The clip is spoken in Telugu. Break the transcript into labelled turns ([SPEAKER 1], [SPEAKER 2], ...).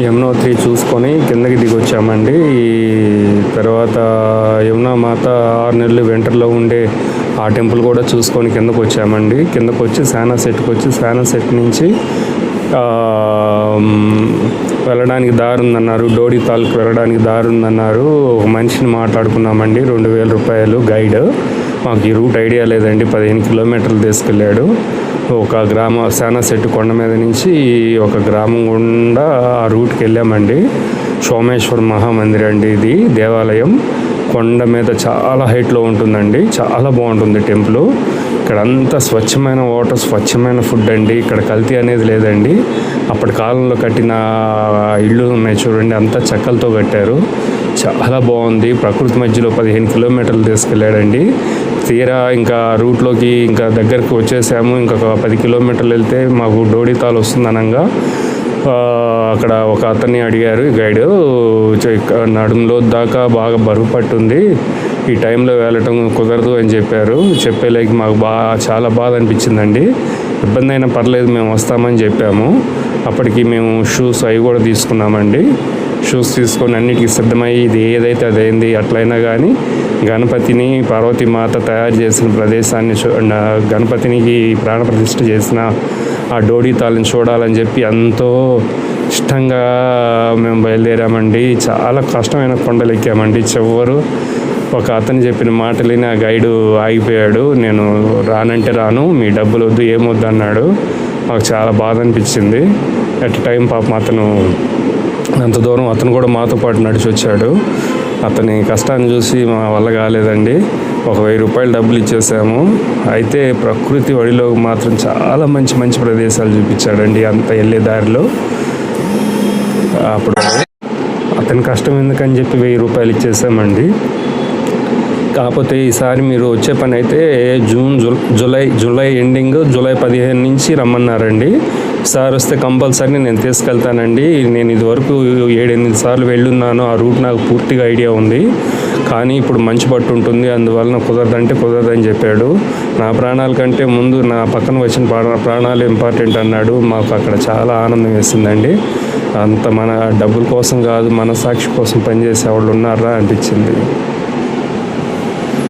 [SPEAKER 1] యమునోత్రి చూసుకొని కిందకి దిగి వచ్చామండి. ఈ తర్వాత యమునా మాత 6 నెలలు వింటర్లో ఉండే ఆ టెంపుల్ కూడా చూసుకొని కిందకు వచ్చామండి. కిందకు వచ్చి శానా సెట్కి వచ్చి శానా సెట్ నుంచి వెళ్ళడానికి దారి ఉందన్నారు. డోడి తాలూకు వెళ్ళడానికి దారి ఉందన్నారు. ఒక మనిషిని మాట్లాడుకున్నామండి. 2000 రూపాయలు గైడ్. మాకు ఈ రూట్ ఐడియా లేదండి. 15 కిలోమీటర్లు తీసుకెళ్ళాడు. ఒక శానా సెట్టు కొండ మీద నుంచి ఒక గ్రామం గుండా ఆ రూట్కి వెళ్ళామండి. సోమేశ్వర మహామందిర్ అండి ఇది దేవాలయం. కొండ మీద చాలా హైట్లో ఉంటుందండి. చాలా బాగుంటుంది టెంపుల్. ఇక్కడ అంతా స్వచ్ఛమైన వాటర్, స్వచ్ఛమైన ఫుడ్ అండి. ఇక్కడ కల్తీ అనేది లేదండి. అప్పటి కాలంలో కట్టిన ఇళ్ళు ఉన్నాయి చూడండి, అంతా చెక్కలతో కట్టారు. చాలా బాగుంది. ప్రకృతి మధ్యలో 15 కిలోమీటర్లు తీసుకెళ్ళాడండి. తీరా ఇంకా రూట్లోకి ఇంకా దగ్గరకు వచ్చేసాము. ఇంకొక 10 కిలోమీటర్లు వెళ్తే మాకు డోడితాల్ వస్తుంది అనగా అక్కడ ఒక అతన్ని అడిగారు గైడ్. నడుములో దాకా బాగా బరువు పట్టుంది, ఈ టైంలో వెళ్ళటం కుదరదు అని చెప్పారు. చెప్పేలేక మాకు చాలా బాధ అనిపించిందండి. ఇబ్బంది అయినా పర్లేదు, మేము వస్తామని చెప్పాము. అప్పటికి మేము షూస్ అవి కూడా తీసుకున్నామండి. షూస్ తీసుకొని అన్నిటికీ సిద్ధమై ఇది ఏదైతే అదైంది. అట్లయినా కానీ గణపతిని పార్వతీ మాత తయారు చేసిన ప్రదేశాన్ని గణపతినికి ప్రాణప్రతిష్ఠ చేసిన ఆ డోడితాల్ని చూడాలని చెప్పి ఎంతో ఇష్టంగా మేము బయలుదేరామండి. చాలా కష్టమైన కొండలు ఎక్కామండి. చివరు ఒక అతను చెప్పిన మాటలని ఆ గైడు ఆగిపోయాడు. నేను రానంటే రాను, మీ డబ్బులు వద్దు, ఏమొద్దు అన్నాడు. మాకు చాలా బాధ అనిపించింది. అట్ టైం పాపం అతను అంత దూరం అతను కూడా మాతో పాటు నడిచి వచ్చాడు. అతని కష్టాన్ని చూసి మా వల్ల కాలేదండి. ఒక 1000 రూపాయలు డబ్బులు ఇచ్చేసాము. అయితే ప్రకృతి ఒడిలో మాత్రం చాలా మంచి మంచి ప్రదేశాలు చూపించాడండి అంత వెళ్ళే దారిలో. అప్పుడు అతని కష్టం ఎందుకని చెప్పి 1000 రూపాయలు ఇచ్చేసామండి. కాకపోతే ఈసారి మీరు వచ్చే పని అయితే జూలై ఎండింగ్, జూలై 15 నుంచి రమ్మన్నారండి. సార్ వస్తే కంపల్సరీ నేను తీసుకెళ్తానండి. నేను ఇదివరకు 7-8 సార్లు వెళ్ళున్నాను. ఆ రూట్ నాకు పూర్తిగా ఐడియా ఉంది. కానీ ఇప్పుడు మంచి పట్టు ఉంటుంది, అందువలన కుదరదంటే కుదరదని చెప్పాడు. నా ప్రాణాల కంటే ముందు నా పక్కన వచ్చిన ప్రాణాలు ఇంపార్టెంట్ అన్నాడు. మాకు అక్కడ చాలా ఆనందం వేసిందండి. అంత మన డబ్బుల కోసం కాదు, మన సాక్షి కోసం పనిచేసే వాళ్ళు ఉన్నారా అనిపించింది.